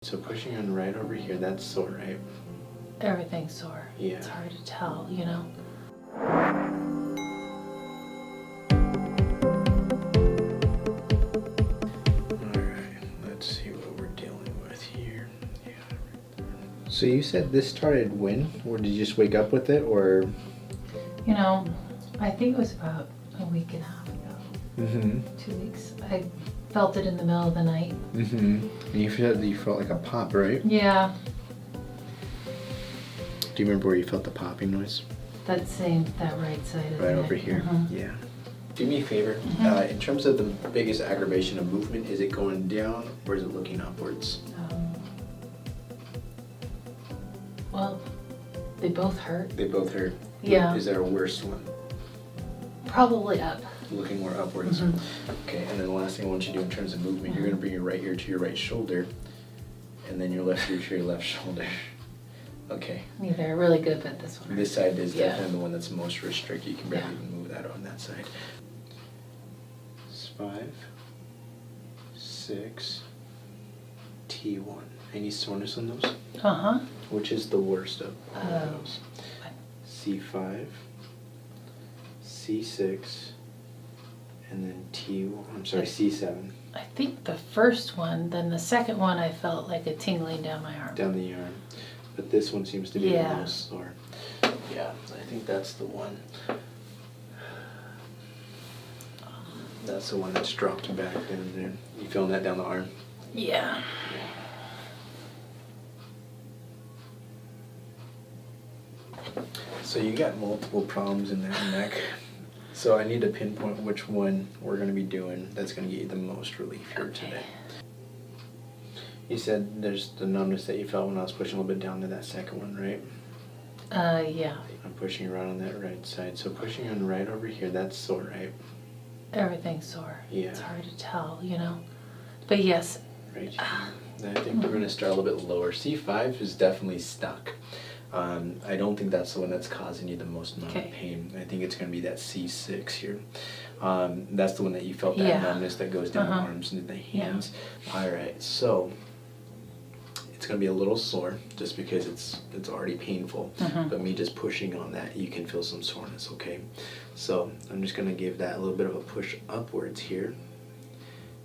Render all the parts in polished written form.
So pushing on right over here, that's sore, right? Everything's sore. Yeah. It's hard to tell, you know? Alright, let's see what we're dealing with here. Yeah. So you said this started when? Or did you just wake up with it, or? You know, I think it was about a week and a half ago. Mm-hmm. 2 weeks. I felt it in the middle of the night. Mm-hmm. And you felt like a pop, right? Yeah. Do you remember where you felt the popping noise? That right side of Right the over neck. here. Mm-hmm. Yeah. Do me a favor. In terms of the biggest aggravation of movement, is it going down or is it looking upwards? Well, they both hurt. They both hurt. Yeah. Is there a worse one? Probably up. Looking more upwards. Mm-hmm. Okay, and then the last thing I want you to do in terms of movement, you're going to bring your right ear to your right shoulder, and then your left ear to your left shoulder. Okay. Yeah, they're really good at this one. This side is Yeah. definitely the one that's most restricted. You can barely Yeah. even move that on that side. 5, 6, T1. Any soreness on those? Uh-huh. Which is the worst of all of those? What? C5, C6, and then C7. I think the first one, then the second one I felt like a tingling down my arm. Down the arm. But this one seems to be Yeah. the most sore. Yeah, I think that's the one. That's the one that's dropped back down there. You feeling that down the arm? Yeah. So you got multiple problems in that neck. So I need to pinpoint which one we're going to be doing that's going to get you the most relief here today. You said there's the numbness that you felt when I was pushing a little bit down to that second one, right? Yeah. I'm pushing around on that right side. So pushing on right over here, that's sore, right? Everything's sore. Yeah. It's hard to tell, you know? But yes. Right here. And I think we're going to start a little bit lower. C5 is definitely stuck. I don't think that's the one that's causing you the most amount of pain. I think it's going to be that C6 here. That's the one that you felt that numbness that goes down the arms and the hands. Yeah. All right, so it's going to be a little sore just because it's already painful. But me just pushing on that, you can feel some soreness, okay? So I'm just going to give that a little bit of a push upwards here.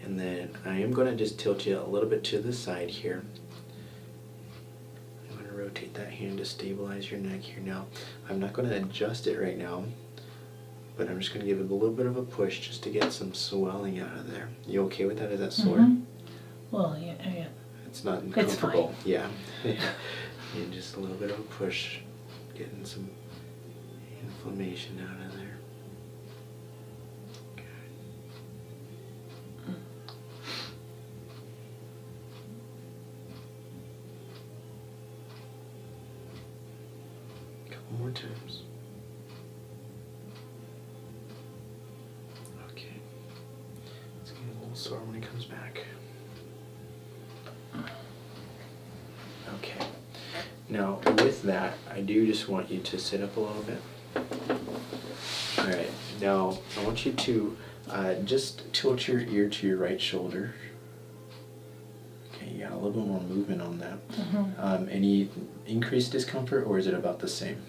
And then I am going to just tilt you a little bit to the side here. I'm going to rotate that hand to stabilize your neck here now. I'm not going to adjust it right now, but I'm just going to give it a little bit of a push just to get some swelling out of there. You okay with that? Is that sore? Well, yeah. It's not uncomfortable. It's fine. Yeah. And just a little bit of a push, getting some inflammation out of there. More times. Okay. It's getting a little sore when he comes back. Okay. Now, with that, I do just want you to sit up a little bit. Alright. Now, I want you to just tilt your ear to your right shoulder. Okay, you got a little bit more movement on that. Any increased discomfort, or is it about the same?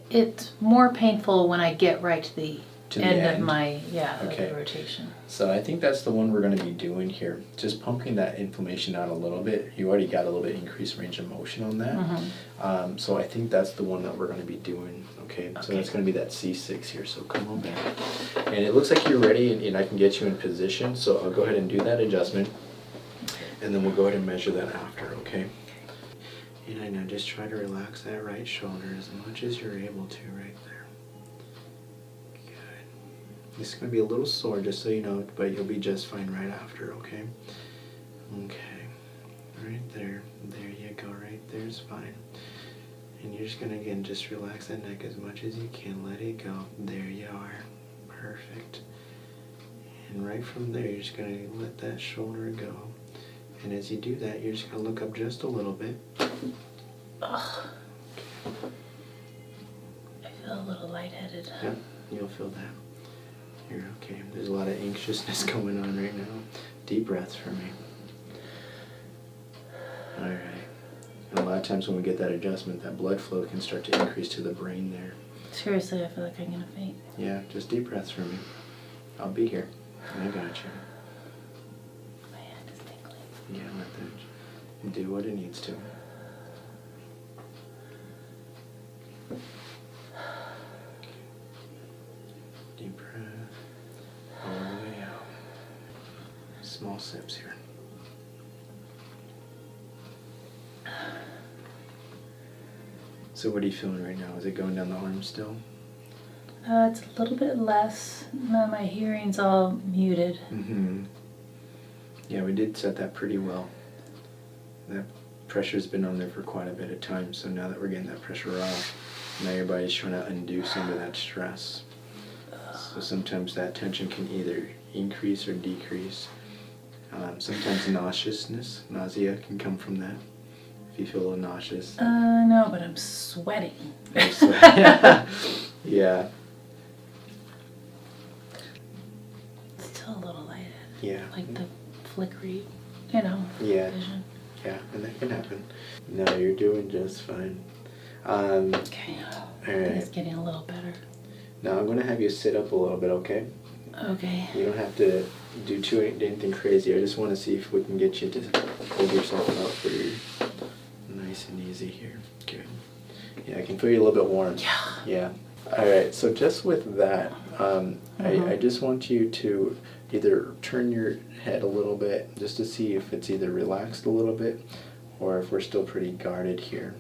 It's more painful when I get right to the end of my of the rotation. So I think that's the one we're going to be doing here. Just pumping that inflammation out a little bit. You already got a little bit increased range of motion on that. So I think that's the one that we're going to be doing. Okay, so that's going to be that C6 here. So come on back. And it looks like you're ready, and I can get you in position. So I'll go ahead and do that adjustment, and then we'll go ahead and measure that after. Okay. And I know, just try to relax that right shoulder as much as you're able to right there. Good. This is going to be a little sore, just so you know, but you'll be just fine right after, okay? Okay. Right there. There you go. Right there's fine. And you're just going to, again, just relax that neck as much as you can. Let it go. There you are. Perfect. And right from there, you're just going to let that shoulder go. And as you do that, you're just going to look up just a little bit. Ugh. I feel a little lightheaded. Yep, you'll feel that. You're okay. There's a lot of anxiousness going on right now. Deep breaths for me. lot of times when we get that adjustment, that blood flow can start to increase to the brain there. Seriously, I feel like I'm gonna faint. Yeah, just deep breaths for me. I'll be here. I got you. My hand is tingling. Yeah, let that do what it needs to. Deep breath all the way out. Small sips here. So what are you feeling right now? Is it going down the arm still? It's a little bit less. No, my hearing's all muted. Mm-hmm. Yeah, we did set that pretty well. That pressure's been on there for quite a bit of time, so now that we're getting that pressure off, now your body's trying to undo some of that stress. So sometimes that tension can either increase or decrease. Sometimes nausea can come from that. If you feel a little nauseous. No, but I'm sweating. Yeah. Still a little lighted. Yeah. Like the flickery, vision. Yeah, and that can happen. No, you're doing just fine. Okay. All right. It's getting a little better. Now I'm going to have you sit up a little bit, okay? Okay. You don't have to do anything crazy. I just want to see if we can get you to hold yourself up for your nice and easy here. Good. Yeah, I can feel you a little bit warm. Yeah. All right, so just with that, I just want you to either turn your head a little bit just to see if it's either relaxed a little bit or if we're still pretty guarded here.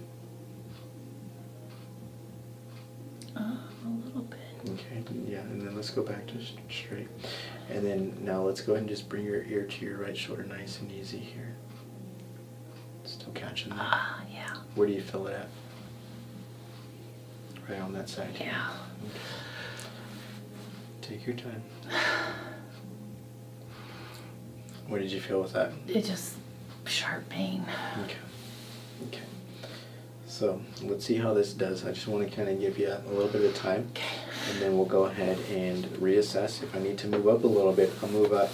A little bit. Okay, yeah, and then let's go back to straight. And then now let's go ahead and just bring your ear to your right shoulder nice and easy here. Still catching that? Yeah. Where do you feel it at? Right on that side? Yeah. Okay. Take your time. What did you feel with that? It just sharp pain. Okay. Okay. So let's see how this does. I just want to kind of give you a little bit of time. Okay. And then we'll go ahead and reassess. If I need to move up a little bit, I'll move up.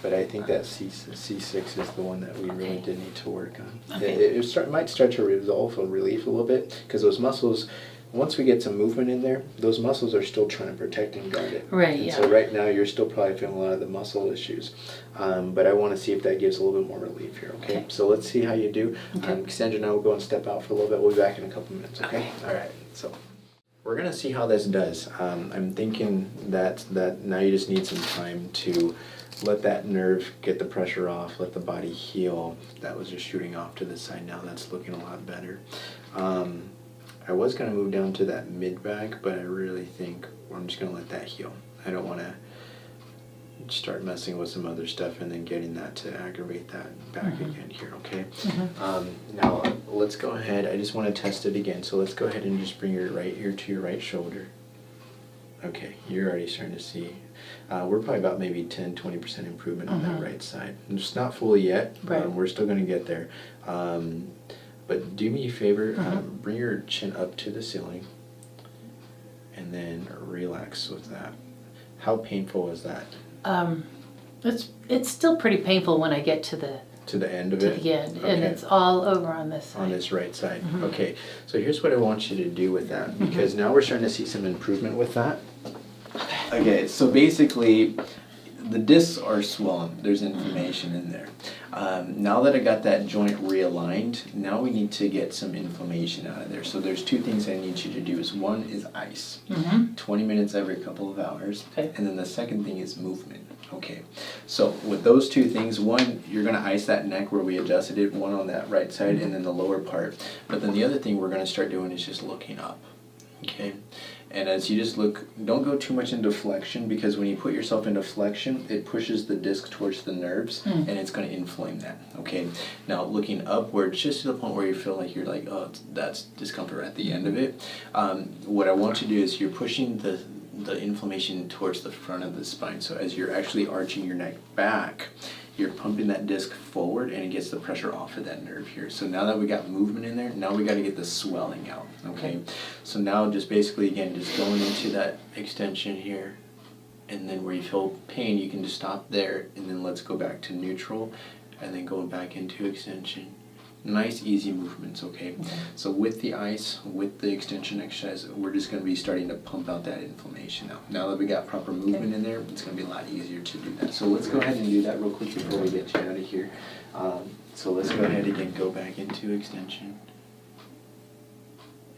But I think that C6 is the one that we really did need to work on. Okay. It might start to resolve or relieve a little bit because those muscles, once we get some movement in there, those muscles are still trying to protect and guard it. Right, and yeah. So right now you're still probably feeling a lot of the muscle issues. But I want to see if that gives a little bit more relief here, okay? So let's see how you do. Okay. Cassandra and I will go and step out for a little bit. We'll be back in a couple minutes, okay? All right, so we're going to see how this does. I'm thinking that now you just need some time to let that nerve get the pressure off, let the body heal. That was just shooting off to the side. Now that's looking a lot better. I was going to move down to that mid back, but I really think I'm just going to let that heal. I don't want to start messing with some other stuff and then getting that to aggravate that back again here, okay? Now let's go ahead. I just want to test it again. So let's go ahead and just bring your right ear to your right shoulder. Okay, you're already starting to see. We're probably about maybe 10-20% improvement on that right side. It's not fully yet. Right. We're still going to get there. But do me a favor, bring your chin up to the ceiling and then relax with that. How painful is that? It's still pretty painful when I get to the end of it? To the end, okay. and it's all over on this side. On this right side. Okay, so here's what I want you to do with that, because now we're starting to see some improvement with that. Okay, so basically the discs are swollen. There's inflammation in there. Now that I got that joint realigned, now we need to get some inflammation out of there. So there's two things I need you to do. One is ice, 20 minutes every couple of hours, and then the second thing is movement. Okay, so with those two things, one, you're going to ice that neck where we adjusted it, one on that right side and then the lower part. But then the other thing we're going to start doing is just looking up. Okay, and as you just look, don't go too much into flexion, because when you put yourself into flexion, it pushes the disc towards the nerves and it's going to inflame that. Okay, now looking upward, just to the point where you feel like you're like, oh, that's discomfort at the end of it. What I want you to do is you're pushing the inflammation towards the front of the spine. So as you're actually arching your neck back, you're pumping that disc forward and it gets the pressure off of that nerve here. So now that we got movement in there, now we got to get the swelling out. Okay, so now just basically again just going into that extension here, and then where you feel pain you can just stop there, and then let's go back to neutral and then go back into extension Nice, easy movements, okay? So with the ice, with the extension exercise, we're just going to be starting to pump out that inflammation now. Now that we got proper movement in there, it's going to be a lot easier to do that. So let's go ahead and do that real quick before we get you out of here. So let's go ahead again, go back into extension,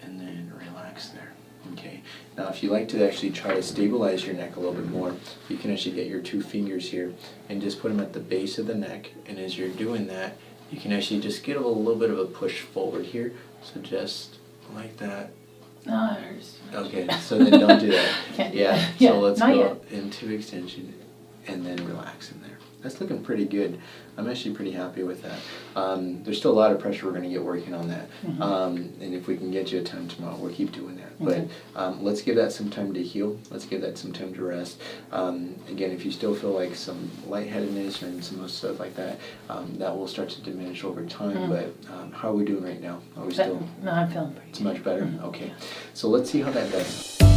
and then relax there. Okay. Now if you like to actually try to stabilize your neck a little bit more, you can actually get your 2 fingers here and just put them at the base of the neck, and as you're doing that, you can actually just get a little bit of a push forward here. So just like that. No, it hurts. Okay, so then don't do that. Can't do Yeah, that. Yeah, so let's not go yet. into extension and then relax in there. That's looking pretty good. I'm actually pretty happy with that. There's still a lot of pressure we're going to get working on that. And if we can get you a time tomorrow, we'll keep doing that. But let's give that some time to heal. Let's give that some time to rest. Again, if you still feel like some lightheadedness and some stuff like that, that will start to diminish over time. But how are we doing right now? Are we still? No, I'm feeling pretty It's good. much better? Okay. So let's see how that does.